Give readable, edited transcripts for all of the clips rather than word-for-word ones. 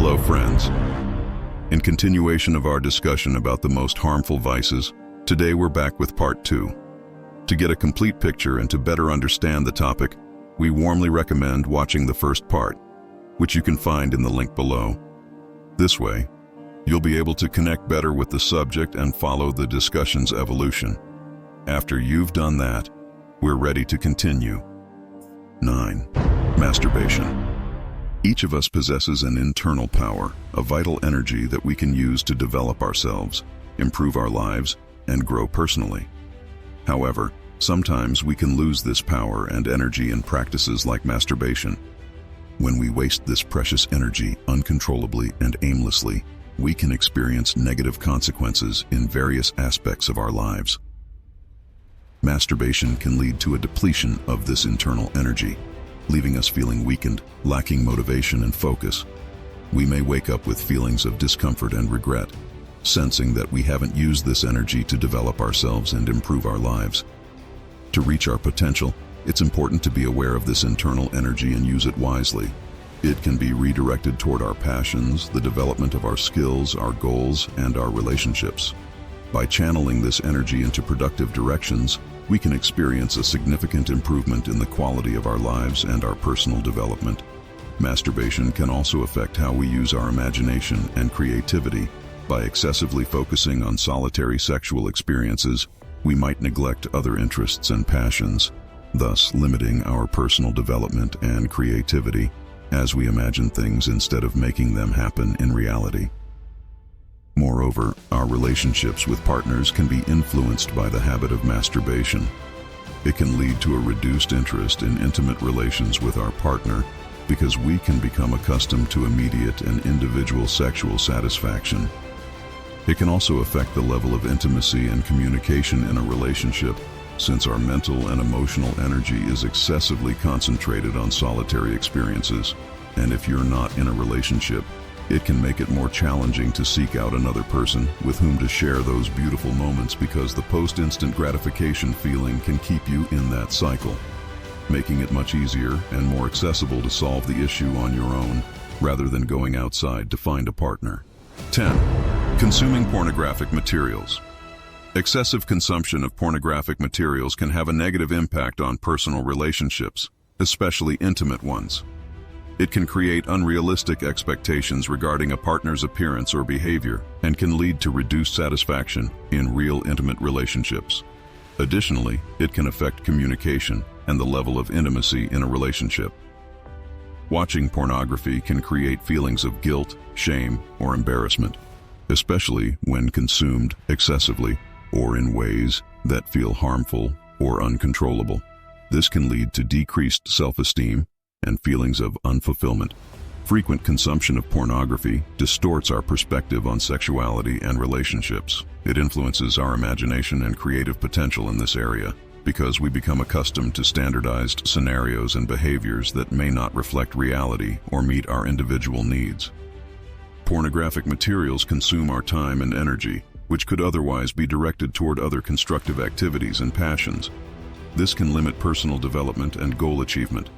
Hello, friends. In continuation of our discussion about the most harmful vices, today we're back with part 2. To get a complete picture and to better understand the topic, we warmly recommend watching the first part, which you can find in the link below. This way, you'll be able to connect better with the subject and follow the discussion's evolution. After you've done that, we're ready to continue. 9. Masturbation. Each of us possesses an internal power, a vital energy that we can use to develop ourselves, improve our lives, and grow personally. However, sometimes we can lose this power and energy in practices like masturbation. When we waste this precious energy uncontrollably and aimlessly, we can experience negative consequences in various aspects of our lives. Masturbation can lead to a depletion of this internal energy, leaving us feeling weakened, lacking motivation and focus. We may wake up with feelings of discomfort and regret, sensing that we haven't used this energy to develop ourselves and improve our lives. To reach our potential, it's important to be aware of this internal energy and use it wisely. It can be redirected toward our passions, the development of our skills, our goals, and our relationships. By channeling this energy into productive directions, we can experience a significant improvement in the quality of our lives and our personal development. Masturbation can also affect how we use our imagination and creativity. By excessively focusing on solitary sexual experiences, we might neglect other interests and passions, thus limiting our personal development and creativity as we imagine things instead of making them happen in reality. Moreover, our relationships with partners can be influenced by the habit of masturbation. It can lead to a reduced interest in intimate relations with our partner because we can become accustomed to immediate and individual sexual satisfaction. It can also affect the level of intimacy and communication in a relationship, since our mental and emotional energy is excessively concentrated on solitary experiences. And if you're not in a relationship, it can make it more challenging to seek out another person with whom to share those beautiful moments because the post-instant gratification feeling can keep you in that cycle, making it much easier and more accessible to solve the issue on your own rather than going outside to find a partner. 10. Consuming pornographic materials. Excessive consumption of pornographic materials can have a negative impact on personal relationships, especially intimate ones. It can create unrealistic expectations regarding a partner's appearance or behavior and can lead to reduced satisfaction in real intimate relationships. Additionally, it can affect communication and the level of intimacy in a relationship. Watching pornography can create feelings of guilt, shame, or embarrassment, especially when consumed excessively or in ways that feel harmful or uncontrollable. This can lead to decreased self-esteem and feelings of unfulfillment. Frequent consumption of pornography distorts our perspective on sexuality and relationships. It influences our imagination and creative potential in this area because we become accustomed to standardized scenarios and behaviors that may not reflect reality or meet our individual needs. Pornographic materials consume our time and energy, which could otherwise be directed toward other constructive activities and passions. This can limit personal development and goal achievement.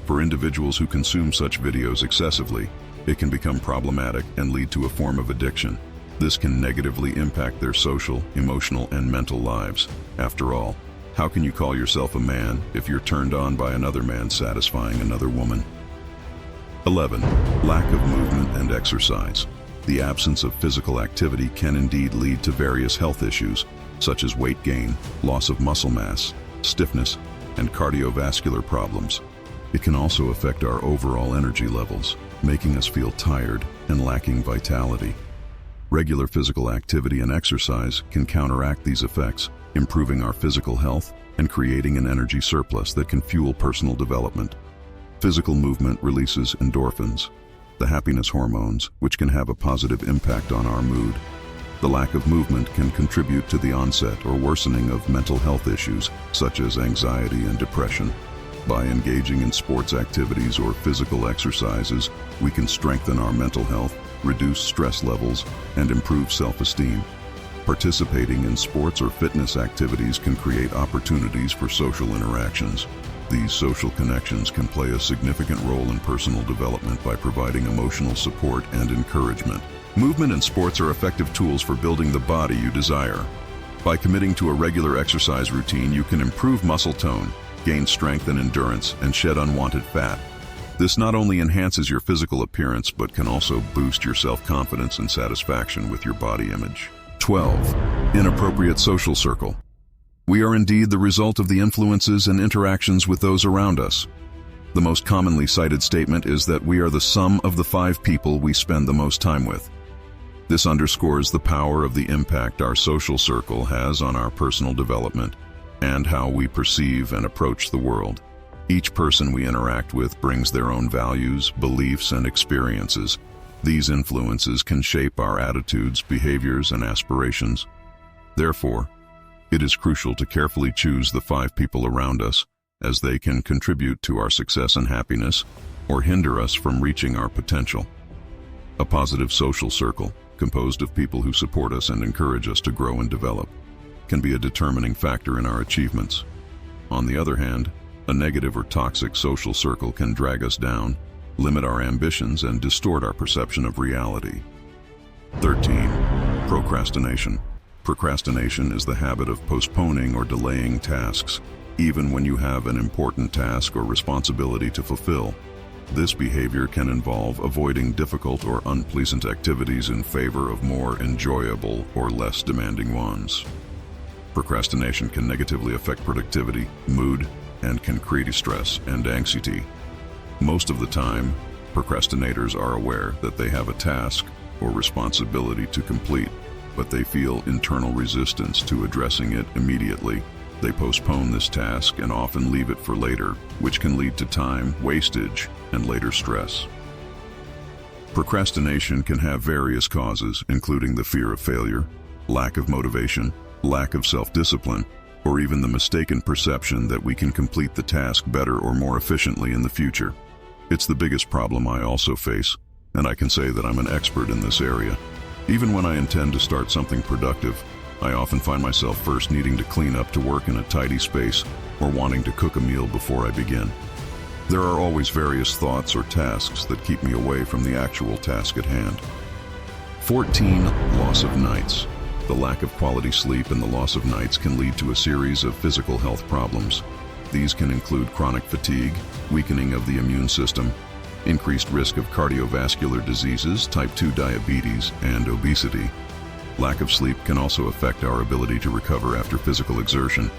For individuals who consume such videos excessively, it can become problematic and lead to a form of addiction. This can negatively impact their social, emotional, and mental lives. After all, how can you call yourself a man if you're turned on by another man satisfying another woman? 11. Lack of movement and exercise. The absence of physical activity can indeed lead to various health issues, such as weight gain, loss of muscle mass, stiffness, and cardiovascular problems. It can also affect our overall energy levels, making us feel tired and lacking vitality. Regular physical activity and exercise can counteract these effects, improving our physical health and creating an energy surplus that can fuel personal development. Physical movement releases endorphins, the happiness hormones, which can have a positive impact on our mood. The lack of movement can contribute to the onset or worsening of mental health issues, such as anxiety and depression. By engaging in sports activities or physical exercises, we can strengthen our mental health, reduce stress levels, and improve self-esteem. Participating in sports or fitness activities can create opportunities for social interactions. These social connections can play a significant role in personal development by providing emotional support and encouragement. Movement and sports are effective tools for building the body you desire. By committing to a regular exercise routine, you can improve muscle tone, gain strength and endurance, and shed unwanted fat. This not only enhances your physical appearance, but can also boost your self-confidence and satisfaction with your body image. 12. Inappropriate social circle. We are indeed the result of the influences and interactions with those around us. The most commonly cited statement is that we are the sum of the 5 people we spend the most time with. This underscores the power of the impact our social circle has on our personal development and how we perceive and approach the world. Each person we interact with brings their own values, beliefs, and experiences. These influences can shape our attitudes, behaviors, and aspirations. Therefore, it is crucial to carefully choose the 5 people around us, as they can contribute to our success and happiness or hinder us from reaching our potential. A positive social circle, composed of people who support us and encourage us to grow and develop, can be a determining factor in our achievements. On the other hand, a negative or toxic social circle can drag us down, limit our ambitions, and distort our perception of reality. 13. Procrastination. Procrastination is the habit of postponing or delaying tasks, even when you have an important task or responsibility to fulfill. This behavior can involve avoiding difficult or unpleasant activities in favor of more enjoyable or less demanding ones. Procrastination can negatively affect productivity, mood, and can create stress and anxiety. Most of the time, procrastinators are aware that they have a task or responsibility to complete, but they feel internal resistance to addressing it immediately. They postpone this task and often leave it for later, which can lead to time wastage and later stress. Procrastination can have various causes, including the fear of failure, lack of motivation, lack of self-discipline, or even the mistaken perception that we can complete the task better or more efficiently in the future. It's the biggest problem I also face, and I can say that I'm an expert in this area. Even when I intend to start something productive, I often find myself first needing to clean up to work in a tidy space or wanting to cook a meal before I begin. There are always various thoughts or tasks that keep me away from the actual task at hand. 14. Loss of nights. The lack of quality sleep and the loss of nights can lead to a series of physical health problems. These can include chronic fatigue, weakening of the immune system, increased risk of cardiovascular diseases, type 2 diabetes, and obesity. Lack of sleep can also affect our ability to recover after physical exertion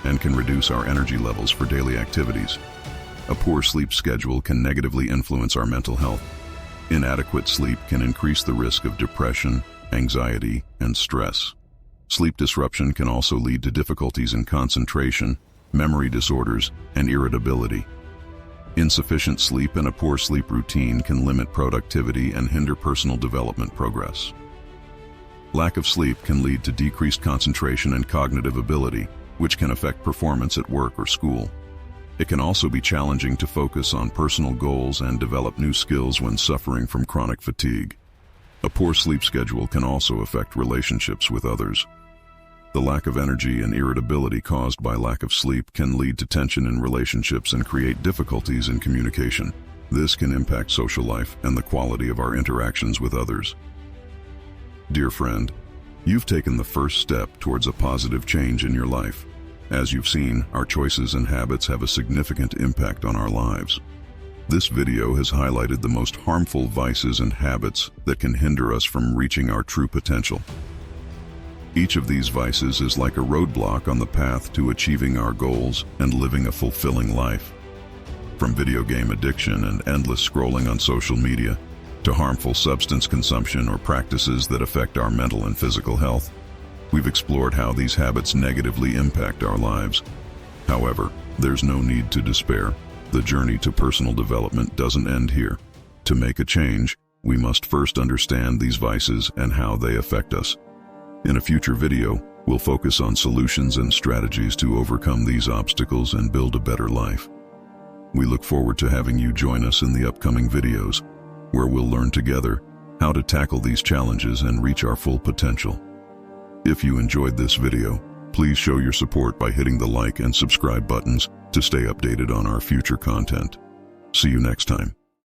and can reduce our energy levels for daily activities. A poor sleep schedule can negatively influence our mental health. Inadequate sleep can increase the risk of depression, anxiety, and stress. Sleep disruption can also lead to difficulties in concentration, memory disorders, and irritability. Insufficient sleep and a poor sleep routine can limit productivity and hinder personal development progress. Lack of sleep can lead to decreased concentration and cognitive ability, which can affect performance at work or school. It can also be challenging to focus on personal goals and develop new skills when suffering from chronic fatigue. A poor sleep schedule can also affect relationships with others. The lack of energy and irritability caused by lack of sleep can lead to tension in relationships and create difficulties in communication. This can impact social life and the quality of our interactions with others. Dear friend, you've taken the first step towards a positive change in your life. As you've seen, our choices and habits have a significant impact on our lives. This video has highlighted the most harmful vices and habits that can hinder us from reaching our true potential. Each of these vices is like a roadblock on the path to achieving our goals and living a fulfilling life. From video game addiction and endless scrolling on social media, to harmful substance consumption or practices that affect our mental and physical health, we've explored how these habits negatively impact our lives. However, there's no need to despair. The journey to personal development doesn't end here. To make a change, we must first understand these vices and how they affect us. In a future video, we'll focus on solutions and strategies to overcome these obstacles and build a better life. We look forward to having you join us in the upcoming videos, where we'll learn together how to tackle these challenges and reach our full potential. If you enjoyed this video, Please show your support by hitting the like and subscribe buttons to stay updated on our future content. See you next time.